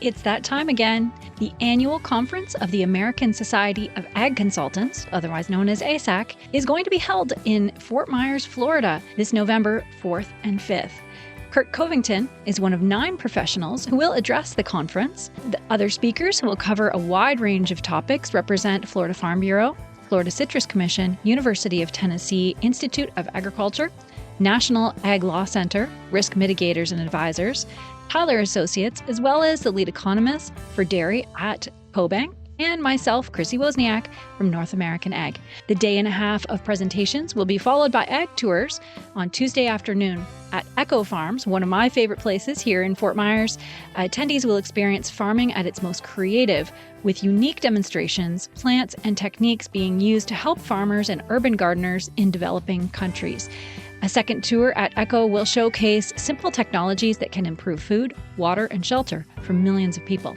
It's that time again. The annual conference of the American Society of Ag Consultants, otherwise known as ASAC, is going to be held in Fort Myers, Florida, this November 4th and 5th. Kurt Covington is one of 9 professionals who will address the conference. The other speakers who will cover a wide range of topics represent Florida Farm Bureau, Florida Citrus Commission, University of Tennessee Institute of Agriculture, National Ag Law Center, Risk Mitigators and Advisors, Tyler Associates, as well as the lead economist for dairy at CoBank, and myself, Chrissy Wozniak from North American Ag. The day and a half of presentations will be followed by ag tours on Tuesday afternoon at Echo Farms, one of my favorite places here in Fort Myers. Attendees will experience farming at its most creative, with unique demonstrations, plants, and techniques being used to help farmers and urban gardeners in developing countries. A second tour at Echo will showcase simple technologies that can improve food, water, and shelter for millions of people.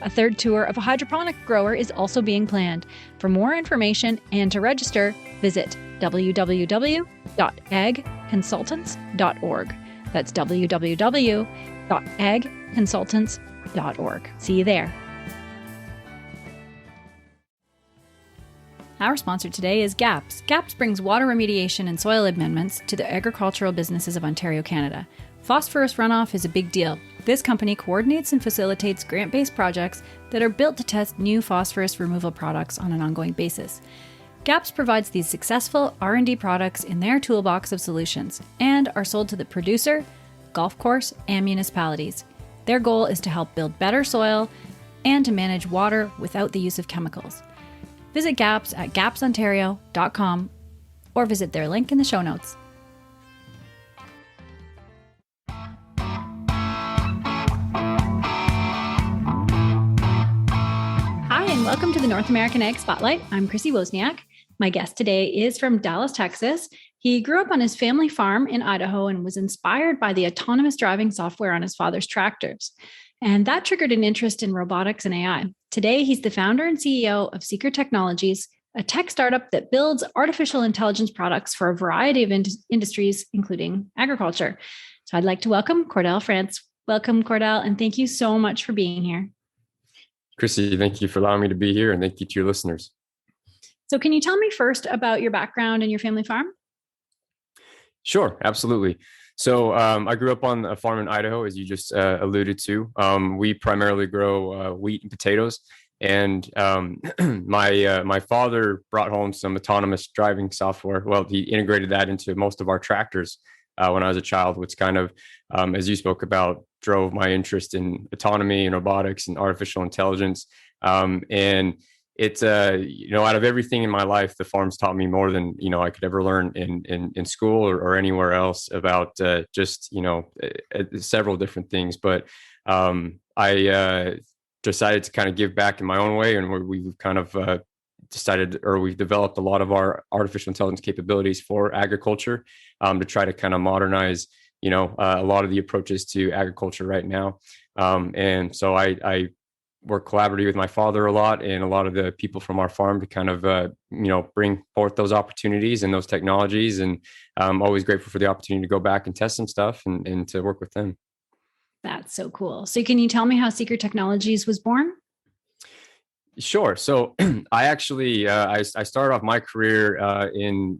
A third tour of a hydroponic grower is also being planned. For more information and to register, visit www.agconsultants.org. That's www.agconsultants.org. See you there. Our sponsor today is GAPS. GAPS brings water remediation and soil amendments to the agricultural businesses of Ontario, Canada. Phosphorus runoff is a big deal. This company coordinates and facilitates grant-based projects that are built to test new phosphorus removal products on an ongoing basis. GAPS provides these successful R&D products in their toolbox of solutions and are sold to the producer, golf course, and municipalities. Their goal is to help build better soil and to manage water without the use of chemicals. Visit GAPS at gapsontario.com or visit their link in the show notes. Hi, and welcome to the North American Ag Spotlight. I'm Chrissy Wozniak. My guest today is from Dallas, Texas. He grew up on his family farm in Idaho and was inspired by the autonomous driving software on his father's tractors. And that triggered an interest in robotics and AI. Today, he's the founder and CEO of Seekar Technologies, a tech startup that builds artificial intelligence products for a variety of industries, including agriculture. So I'd like to welcome Kordel France. Welcome, Kordel, and thank you so much for being here. Chrissy, thank you for allowing me to be here, and thank you to your listeners. So can you tell me first about your background and your family farm? Sure, absolutely. So I grew up on a farm in Idaho, as you just alluded to. We primarily grow wheat and potatoes. And my father brought home some autonomous driving software. Well, he integrated that into most of our tractors when I was a child, which kind of, as you spoke about, drove my interest in autonomy and robotics and artificial intelligence. And it's out of everything in my life, the farm's taught me more than I could ever learn in school or anywhere else about several different things. But I decided to kind of give back in my own way, and we've kind of we've developed a lot of our artificial intelligence capabilities for agriculture to try to kind of modernize a lot of the approaches to agriculture right now. And so I work collaboratively with my father a lot and a lot of the people from our farm to kind of, bring forth those opportunities and those technologies. And I'm always grateful for the opportunity to go back and test some stuff and to work with them. That's so cool. So can you tell me how Seekar Technologies was born? Sure. So I actually, I started off my career in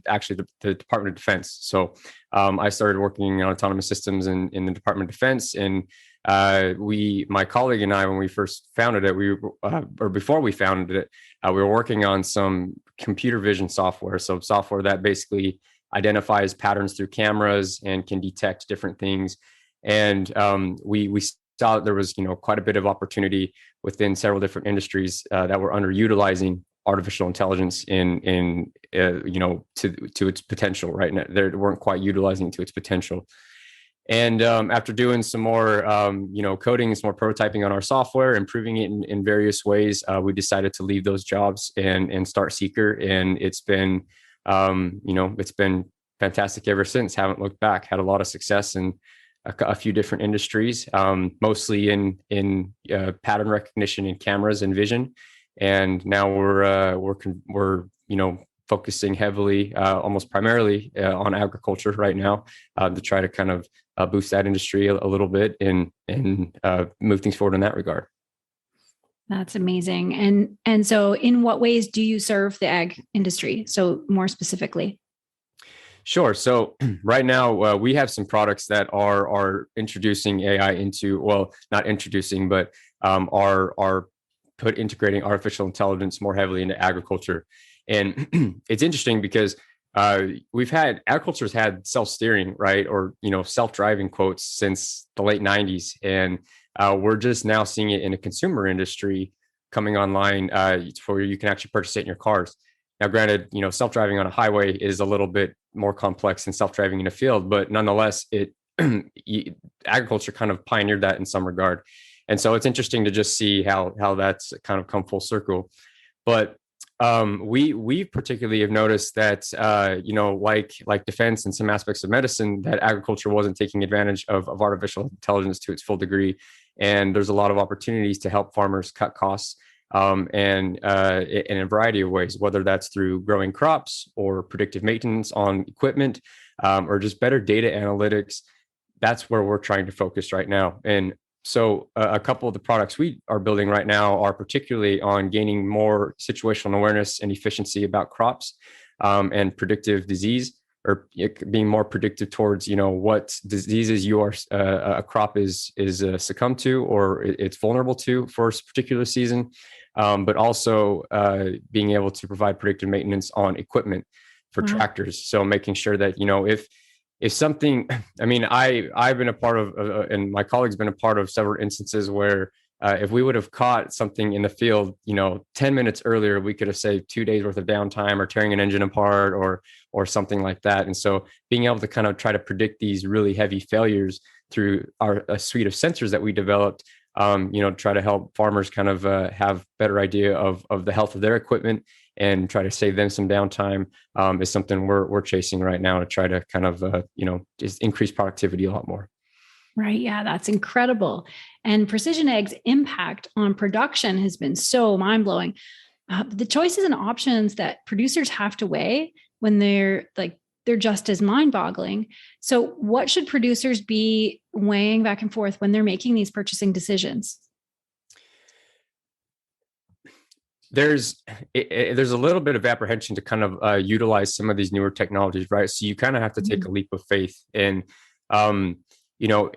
actually the Department of Defense. So I started working on autonomous systems in the Department of Defense. And my colleague and I, when we first founded it, before we founded it, we were working on some computer vision software. So software that basically identifies patterns through cameras and can detect different things. And we saw that there was quite a bit of opportunity within several different industries that were underutilizing artificial intelligence to its potential. Right now, they weren't quite utilizing it to its potential. And after doing some more, coding, some more prototyping on our software, improving it in various ways, we decided to leave those jobs and start Seekar. And it's been, it's been fantastic ever since. Haven't looked back. Had a lot of success in a few different industries, mostly in pattern recognition and cameras and vision. And now we're focusing heavily, almost primarily on agriculture right now, to try to kind of boost that industry a little bit and move things forward in that regard. That's amazing. And so in what ways do you serve the ag industry? So more specifically. Sure. So right now we have some products that are introducing AI into, well, not introducing, but are integrating artificial intelligence more heavily into agriculture. And it's interesting because agriculture's had self-steering, right? Or, self-driving quotes since the late 90s. And we're just now seeing it in a consumer industry coming online where you can actually purchase it in your cars. Now, granted, self-driving on a highway is a little bit more complex than self-driving in a field, but nonetheless, agriculture kind of pioneered that in some regard. And so it's interesting to just see how that's kind of come full circle. But we particularly have noticed that, like defense and some aspects of medicine, that agriculture wasn't taking advantage of artificial intelligence to its full degree. And there's a lot of opportunities to help farmers cut costs and in a variety of ways, whether that's through growing crops or predictive maintenance on equipment or just better data analytics. That's where we're trying to focus right now. And so a couple of the products we are building right now are particularly on gaining more situational awareness and efficiency about crops and predictive disease, or being more predictive towards, what diseases a crop is succumbed to or it's vulnerable to for a particular season, but also being able to provide predictive maintenance on equipment for tractors. So making sure that, if something, I've been a part of, and my colleagues been a part of several instances where if we would have caught something in the field, 10 minutes earlier, we could have saved 2 days worth of downtime or tearing an engine apart or something like that. And so being able to kind of try to predict these really heavy failures through a suite of sensors that we developed, try to help farmers kind of have better idea of the health of their equipment and try to save them some downtime is something we're chasing right now to try to kind of, just increase productivity a lot more. Right. Yeah, that's incredible. And precision ag's impact on production has been so mind-blowing. The choices and options that producers have to weigh when they're just as mind-boggling. So what should producers be weighing back and forth when they're making these purchasing decisions? There's a little bit of apprehension to kind of utilize some of these newer technologies, right? So you kind of have to take a leap of faith. And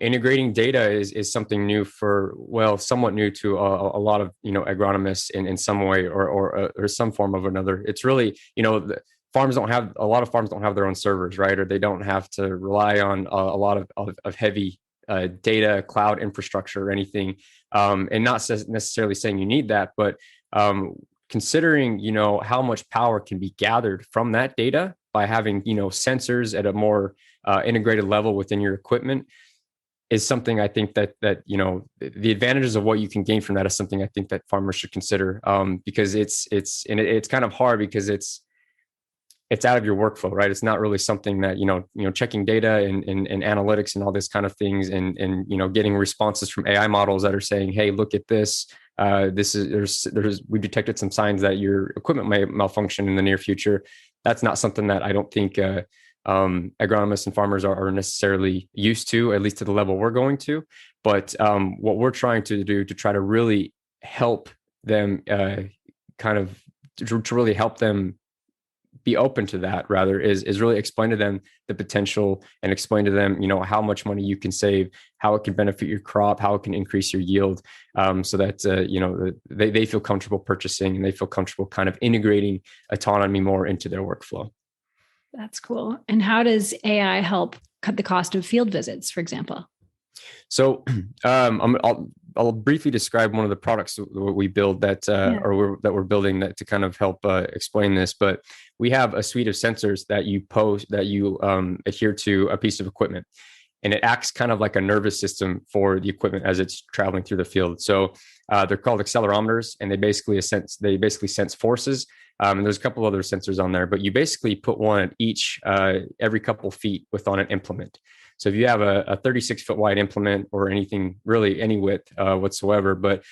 integrating data is something new somewhat new to a lot of agronomists in some way or some form of another. It's really a lot of farms don't have their own servers, right? Or they don't have to rely on a lot of heavy data cloud infrastructure or anything. And not necessarily saying you need that, but considering how much power can be gathered from that data by having sensors at a more integrated level within your equipment is something I think that the advantages of what you can gain from that is something I think that farmers should consider, because it's kind of hard because it's out of your workflow, right? It's not really something that checking data and analytics and all this kind of things and getting responses from AI models that are saying, hey, look at this. We detected some signs that your equipment may malfunction in the near future. That's not something that I don't think agronomists and farmers are necessarily used to, at least to the level we're going to. But what we're trying to do to try to really help them to really help them be open to that rather is really explain to them the potential and explain to them, how much money you can save, how it can benefit your crop, how it can increase your yield, so that, they feel comfortable purchasing and they feel comfortable kind of integrating autonomy more into their workflow. That's cool. And how does AI help cut the cost of field visits, for example? So I'll briefly describe one of the products that we build that we're building that to kind of help explain this. But we have a suite of sensors that you adhere to a piece of equipment, and it acts kind of like a nervous system for the equipment as it's traveling through the field. So they're called accelerometers, and they basically sense forces And there's a couple other sensors on there, but you basically put one at each every couple feet on an implement. So if you have a 36-foot wide implement or anything, really any width whatsoever, but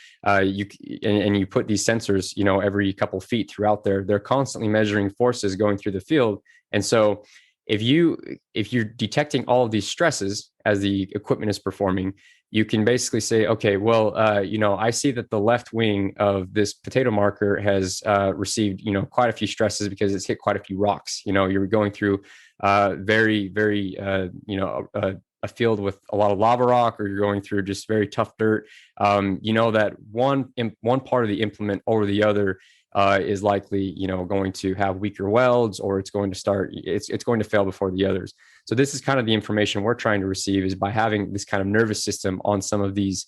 you put these sensors, every couple feet throughout there, they're constantly measuring forces going through the field. And so if you're detecting all of these stresses as the equipment is performing, you can basically say, okay, well, I see that the left wing of this potato marker has received, quite a few stresses because it's hit quite a few rocks. You're going through very, very, a field with a lot of lava rock, or you're going through just very tough dirt. That one part of the implement over the other is likely, going to have weaker welds, or it's going to fail before the others. So this is kind of the information we're trying to receive, is by having this kind of nervous system on some of these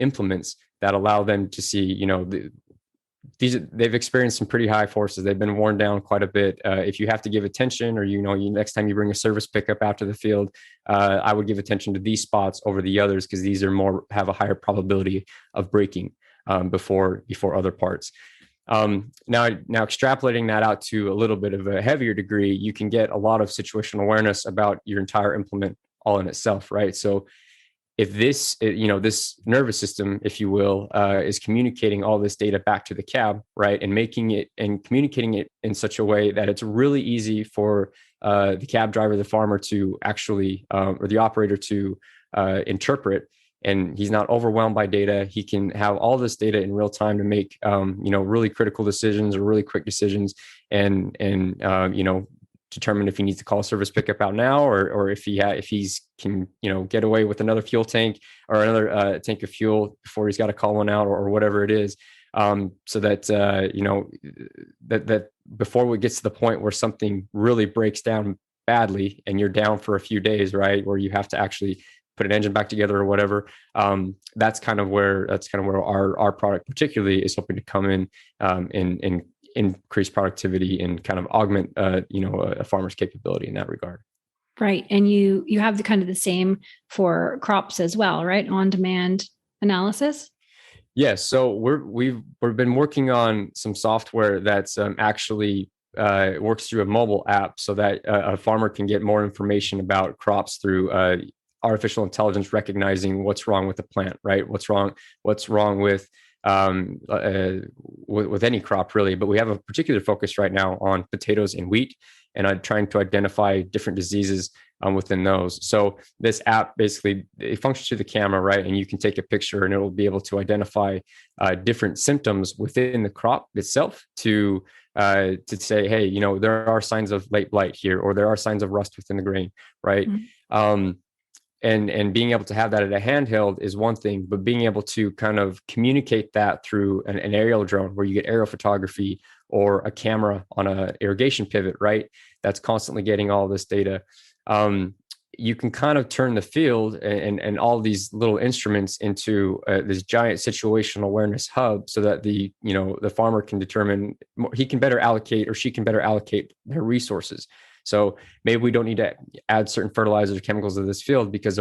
implements that allow them to see, they've experienced some pretty high forces. They've been worn down quite a bit. If you have to give attention, or, next time you bring a service pickup out to the field, I would give attention to these spots over the others, because these have a higher probability of breaking before other parts. Now extrapolating that out to a little bit of a heavier degree, you can get a lot of situational awareness about your entire implement all in itself, right? So if this nervous system, if you will, is communicating all this data back to the cab, right, and communicating it in such a way that it's really easy for the cab driver, the farmer to actually, or the operator to interpret, and he's not overwhelmed by data. He can have all this data in real time to make, really critical decisions or really quick decisions, and determine if he needs to call a service pickup out now, or if he's can get away with another fuel tank or another tank of fuel before he's got to call one out, or whatever it is, so that that before it gets to the point where something really breaks down badly and you're down for a few days, right, where you have to actually put an engine back together or whatever. That's kind of where our product particularly is hoping to come in, and increase productivity and kind of augment, a farmer's capability in that regard. Right. And you have the same for crops as well, right? On-demand analysis. Yes. So we've been working on some software that's actually works through a mobile app, so that a farmer can get more information about crops through artificial intelligence, recognizing what's wrong with the plant, right? What's wrong with any crop, really. But we have a particular focus right now on potatoes and wheat, and I'm trying to identify different diseases within those. So this app basically, it functions through the camera, right? And you can take a picture, and it'll be able to identify different symptoms within the crop itself to say, hey, there are signs of late blight here, or there are signs of rust within the grain, right? Mm-hmm. And being able to have that at a handheld is one thing, but being able to kind of communicate that through an aerial drone, where you get aerial photography, or a camera on an irrigation pivot, right, that's constantly getting all this data. You can kind of turn the field and all these little instruments into this giant situational awareness hub, so that the farmer can determine, he can better allocate, or she can better allocate their resources. So maybe we don't need to add certain fertilizers or chemicals to this field because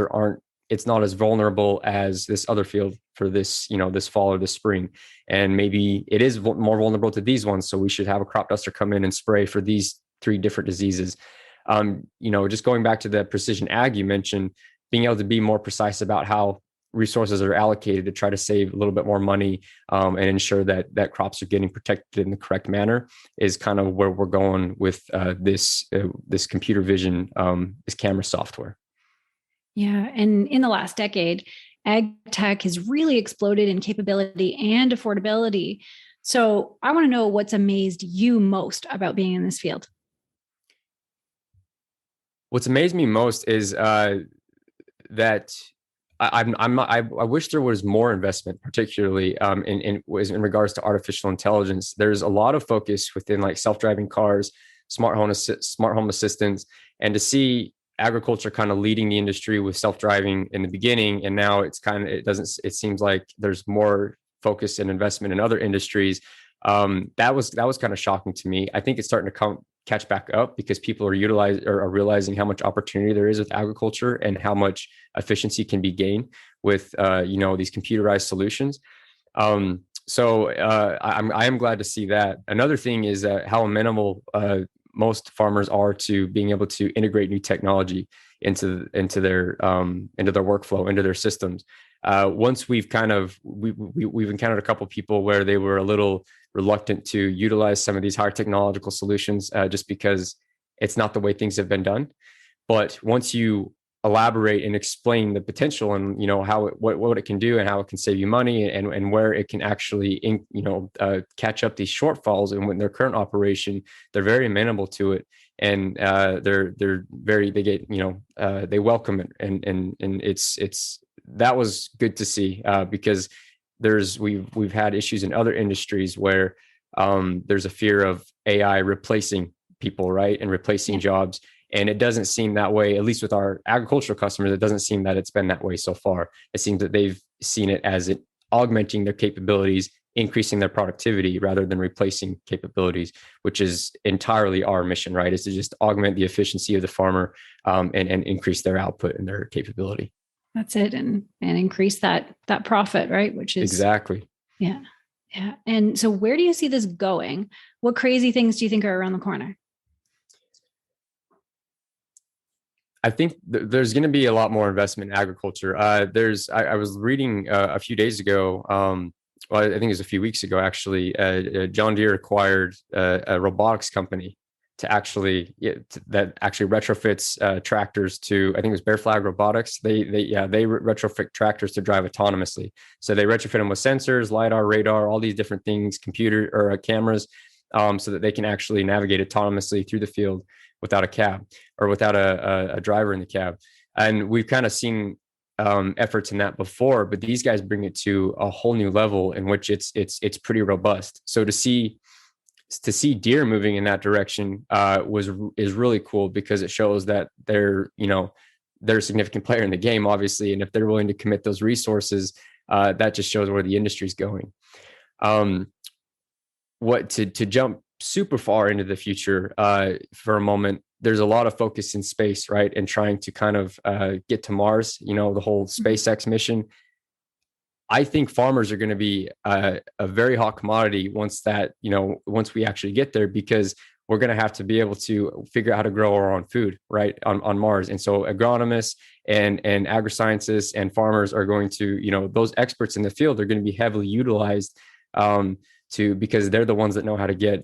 it's not as vulnerable as this other field for this, this fall or this spring. And maybe it is more vulnerable to these ones. So we should have a crop duster come in and spray for these 3 different diseases. Just going back to the precision ag you mentioned, being able to be more precise about how resources are allocated to try to save a little bit more money, and ensure that crops are getting protected in the correct manner is kind of where we're going with this computer vision, this camera software. Yeah. And in the last decade, ag tech has really exploded in capability and affordability. So I want to know what's amazed you most about being in this field. What's amazed me most is that I wish there was more investment, particularly in regards to artificial intelligence. There's a lot of focus within like self-driving cars, smart home assistants, and to see agriculture kind of leading the industry with self-driving in the beginning, and now it seems like there's more focus and investment in other industries. That was kind of shocking to me. I think it's starting to catch back up because people are realizing how much opportunity there is with agriculture and how much efficiency can be gained with these computerized solutions. So I am glad to see that. Another thing is how amenable most farmers are to being able to integrate new technology into their workflow, into their systems. Once we've encountered a couple of people where they were a little reluctant to utilize some of these higher technological solutions just because it's not the way things have been done. But once you elaborate and explain the potential and how what it can do and how it can save you money and where it can actually catch up these shortfalls and when their current operation, they're very amenable to it, and they welcome it, and it's that was good to see because we've had issues in other industries where there's a fear of AI replacing people, right, and replacing jobs. And it doesn't seem that way, at least with our agricultural customers. It doesn't seem that it's been that way so far. It seems that they've seen it as it augmenting their capabilities, increasing their productivity rather than replacing capabilities, which is entirely our mission, right? Is to just augment the efficiency of the farmer and increase their output and their capability. That's it. And increase that profit, right? Which is exactly. Yeah. Yeah. And so where do you see this going? What crazy things do you think are around the corner? I think there's going to be a lot more investment in agriculture. I was reading a few days ago, well, I think it was a few weeks ago, actually, John Deere acquired a robotics company that actually retrofits tractors to, I think it was Bear Flag Robotics. They retrofit tractors to drive autonomously. So they retrofit them with sensors, LiDAR, radar, all these different things, computer or cameras, so that they can actually navigate autonomously through the field without a cab or without a driver in the cab. And we've kind of seen efforts in that before, but these guys bring it to a whole new level in which it's pretty robust. So to see Deere moving in that direction is really cool, because it shows that they're a significant player in the game, obviously, and if they're willing to commit those resources, that just shows where the industry's going. To jump super far into the future for a moment, there's a lot of focus in space, right? And trying to kind of get to Mars, the whole SpaceX mission. I think farmers are going to be a very hot commodity once we actually get there, because we're going to have to be able to figure out how to grow our own food, right, on Mars. And so agronomists and agriscientists and farmers are going to, those experts in the field are going to be heavily utilized because they're the ones that know how to get,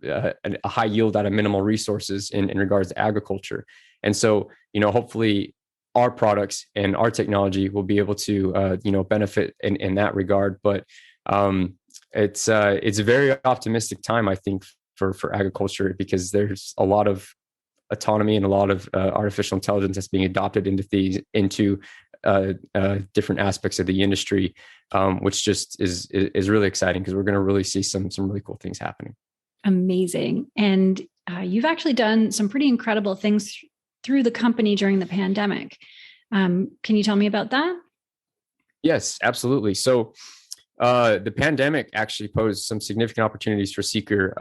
a high yield out of minimal resources in regards to agriculture. And so, hopefully our products and our technology will be able to, benefit in that regard. But it's a very optimistic time, I think, for agriculture, because there's a lot of autonomy and a lot of artificial intelligence that's being adopted into different aspects of the industry, which just is really exciting, because we're going to really see some really cool things happening. Amazing. And you've actually done some pretty incredible things through the company during the pandemic. Can you tell me about that? Yes, absolutely. So the pandemic actually posed some significant opportunities for Seekar,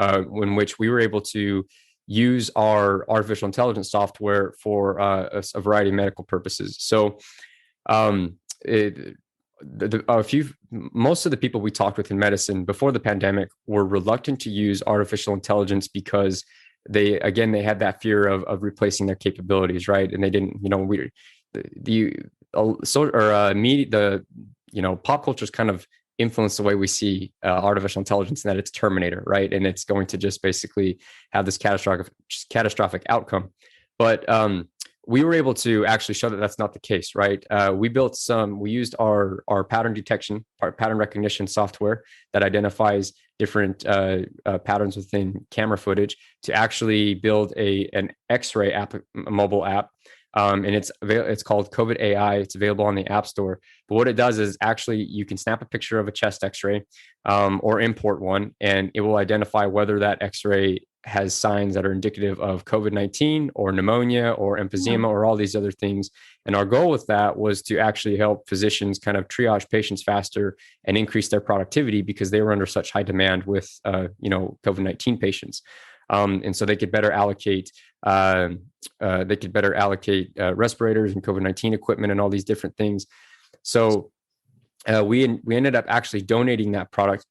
in which we were able to use our artificial intelligence software for a variety of medical purposes. So most of the people we talked with in medicine before the pandemic were reluctant to use artificial intelligence because they had that fear of replacing their capabilities, right? And they didn't, pop culture's kind of influence the way we see artificial intelligence, and that it's Terminator, right? And it's going to just basically have this catastrophic outcome. But we were able to actually show that that's not the case, right? We used our pattern recognition software that identifies different patterns within camera footage to actually build an X-ray app, a mobile app. And it's called COVID AI. It's available on the App Store. But what it does is actually you can snap a picture of a chest X-ray or import one, and it will identify whether that X-ray has signs that are indicative of COVID-19 or pneumonia or emphysema or all these other things. And our goal with that was to actually help physicians kind of triage patients faster and increase their productivity, because they were under such high demand with COVID-19 patients. And so they could better allocate respirators and COVID-19 equipment and all these different things. So we ended up actually donating that product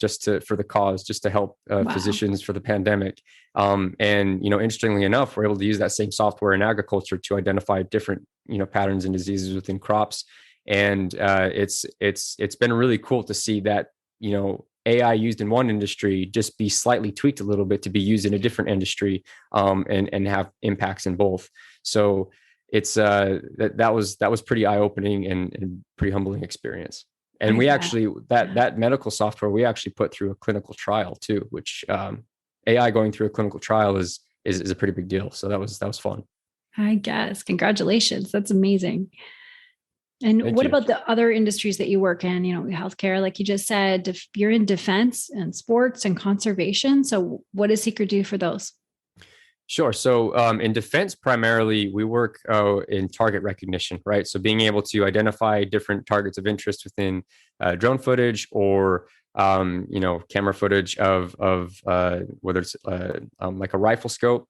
for the cause, just to help Wow. physicians for the pandemic. And interestingly enough, we're able to use that same software in agriculture to identify different patterns and diseases within crops. And it's been really cool to see that AI used in one industry just be slightly tweaked a little bit to be used in a different industry, and have impacts in both. So it's that was pretty eye-opening and pretty humbling experience. And we actually that medical software we actually put through a clinical trial too, which AI going through a clinical trial is a pretty big deal. So that was fun. I guess. Congratulations. That's amazing. And Thank what you. about the other industries that you work in? Healthcare, like you just said, you're in defense and sports and conservation. So what does Seekar do for those? Sure. So in defense, primarily, we work in target recognition, right? So being able to identify different targets of interest within drone footage or camera footage of whether it's like a rifle scope.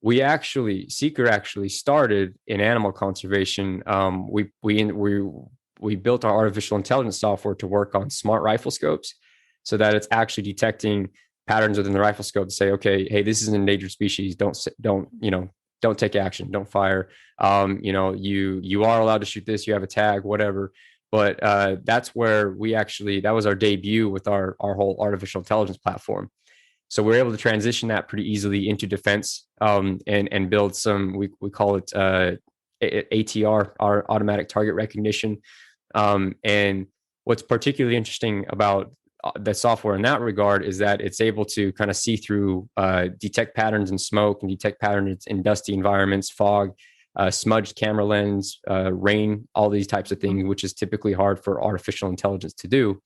Seekar actually started in animal conservation. We built our artificial intelligence software to work on smart rifle scopes, so that it's actually detecting patterns within the rifle scope to say, okay, hey, this is an endangered species. Don't take action. Don't fire. You are allowed to shoot this. You have a tag, whatever. But that's where that was our debut with our whole artificial intelligence platform. So we're able to transition that pretty easily into defense, and build some, we call it ATR, our automatic target recognition. And what's particularly interesting about the software in that regard is that it's able to kind of see through, detect patterns in smoke and detect patterns in dusty environments, fog, smudged camera lens, rain, all these types of things, which is typically hard for artificial intelligence to do.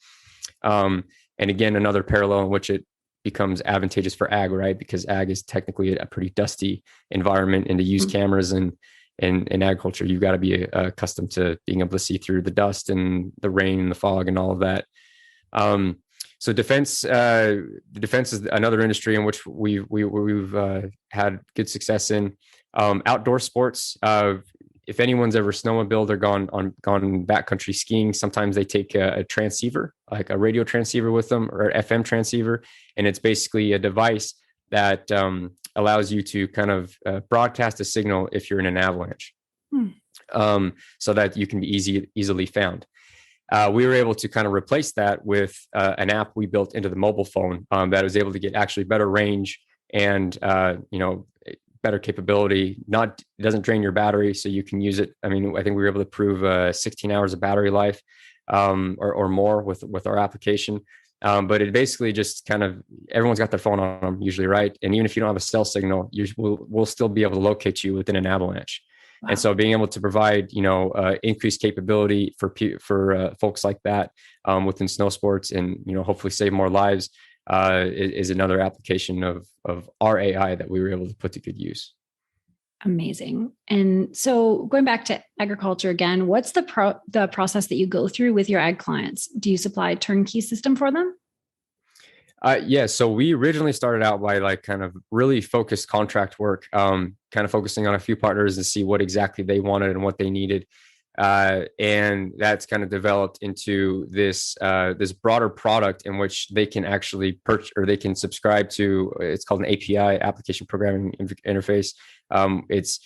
And again, another parallel in which it becomes advantageous for ag, right? Because ag is technically a pretty dusty environment, and to use cameras and in agriculture, you've got to be accustomed to being able to see through the dust and the rain and the fog and all of that. So defense is another industry in which we've had good success in. Outdoor sports. If anyone's ever snowmobiled or gone backcountry skiing, sometimes they take a transceiver, like a radio transceiver with them, or an FM transceiver, and it's basically a device that allows you to kind of broadcast a signal if you're in an avalanche, so that you can be easily found. We were able to kind of replace that with an app we built into the mobile phone that was able to get actually better range and better capability. It doesn't drain your battery, so you can use it. I mean, I think we were able to prove 16 hours of battery life or more with our application. But it basically just kind of, everyone's got their phone on them usually, right? And even if you don't have a cell signal, we'll still be able to locate you within an avalanche. Wow. And so being able to provide, increased capability for folks like that within snow sports, and, hopefully save more lives, is another application of our AI that we were able to put to good use. Amazing. And so going back to agriculture again, what's the process that you go through with your ag clients? Do you supply a turnkey system for them? Yeah. So we originally started out by kind of really focused contract work, kind of focusing on a few partners to see what exactly they wanted and what they needed. And that's kind of developed into this broader product in which they can actually purchase, or they can subscribe to. It's called an API, application programming interface. It's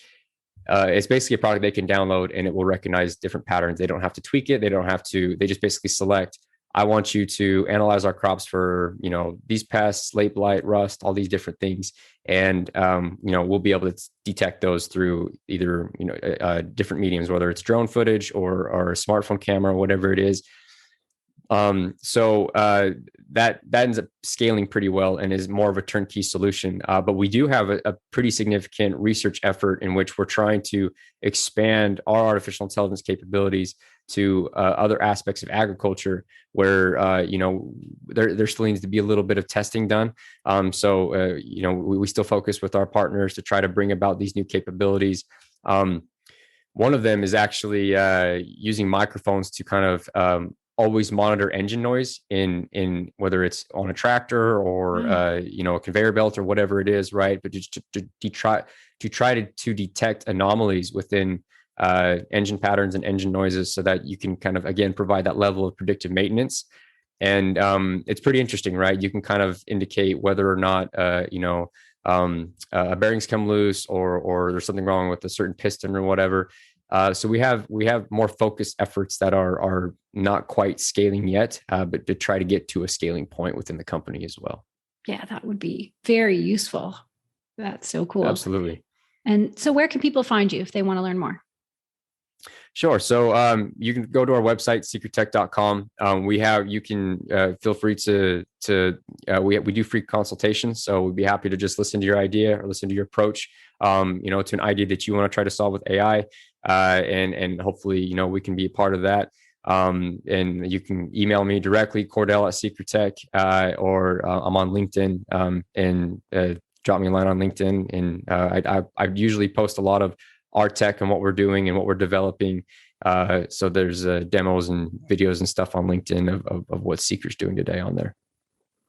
basically a product they can download, and it will recognize different patterns. They don't have to tweak it. They just basically select, I want you to analyze our crops for, these pests, late blight, rust, all these different things. And, we'll be able to detect those through either, different mediums, whether it's drone footage or a smartphone camera, whatever it is. So that ends up scaling pretty well and is more of a turnkey solution. But we do have a pretty significant research effort in which we're trying to expand our artificial intelligence capabilities to other aspects of agriculture where, there still needs to be a little bit of testing done. So we still focus with our partners to try to bring about these new capabilities. One of them is actually using microphones to kind of always monitor engine noise in whether it's on a tractor or a conveyor belt or whatever it is, right? But just to try to detect anomalies within engine patterns and engine noises so that you can kind of, again, provide that level of predictive maintenance. And it's pretty interesting, right? You can kind of indicate whether or not, bearings come loose or there's something wrong with a certain piston or whatever. So we have more focused efforts that are not quite scaling yet, but to try to get to a scaling point within the company as well. Yeah, that would be very useful. That's so cool. Absolutely. And so where can people find you if they want to learn more? Sure. So you can go to our website, seekartech.com. You can feel free we do free consultations. So we'd be happy to just listen to your idea or listen to your approach, to an idea that you want to try to solve with AI. And hopefully, we can be a part of that. And you can email me directly, Kordel at Seekar Tech, or I'm on LinkedIn, and drop me a line on LinkedIn. And I usually post a lot of our tech and what we're doing and what we're developing. So there's demos and videos and stuff on LinkedIn of what Seekar's doing today on there.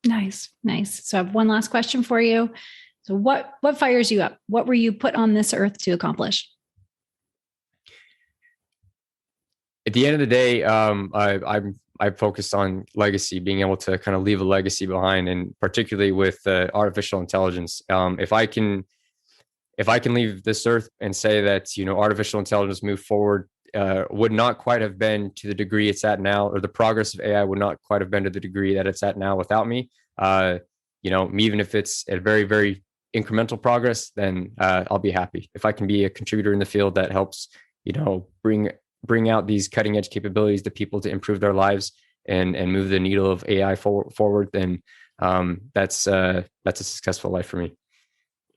Nice. So I have one last question for you. So what fires you up? What were you put on this earth to accomplish? At the end of the day, I focused on legacy, being able to kind of leave a legacy behind, and particularly with artificial intelligence. If I can leave this earth and say that, artificial intelligence moved forward, would not quite have been to the degree it's at now, or the progress of AI would not quite have been to the degree that it's at now without me. Even if it's a very, very incremental progress, then I'll be happy. If I can be a contributor in the field that helps, bring out these cutting edge capabilities to people to improve their lives and move the needle of AI forward, then that's a successful life for me.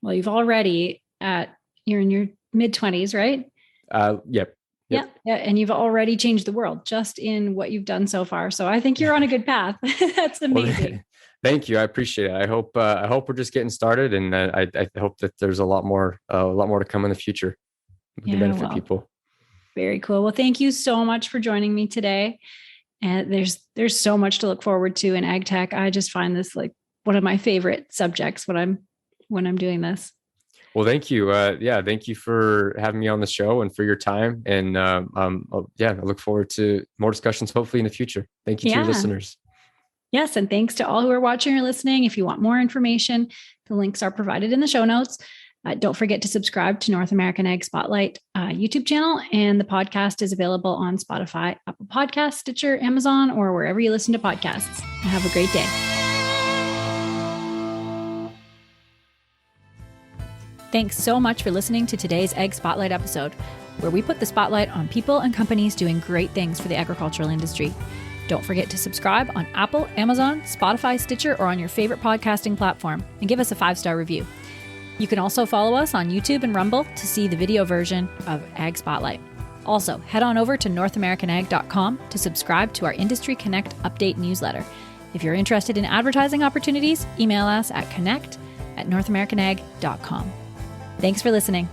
Well, you're in your mid-20s, right? Yep. Yeah. And you've already changed the world just in what you've done so far. So I think you're on a good path. That's amazing. Well, thank you. I appreciate it. I hope we're just getting started, and I hope that there's a lot more to come in the future to benefit people. Very cool. Well, thank you so much for joining me today. And there's so much to look forward to in ag tech. I just find this like one of my favorite subjects when I'm doing this. Well, thank you. Thank you for having me on the show and for your time. And I look forward to more discussions, hopefully in the future. Thank you to your listeners. Yes. And thanks to all who are watching or listening. If you want more information, the links are provided in the show notes. Don't forget to subscribe to North American Ag Spotlight YouTube channel. And the podcast is available on Spotify, Apple Podcasts, Stitcher, Amazon, or wherever you listen to podcasts. Have a great day. Thanks so much for listening to today's Ag Spotlight episode, where we put the spotlight on people and companies doing great things for the agricultural industry. Don't forget to subscribe on Apple, Amazon, Spotify, Stitcher, or on your favorite podcasting platform, and give us a 5-star review. You can also follow us on YouTube and Rumble to see the video version of Ag Spotlight. Also, head on over to NorthAmericanAg.com to subscribe to our Industry Connect update newsletter. If you're interested in advertising opportunities, email us at connect@NorthAmericanAg.com. Thanks for listening.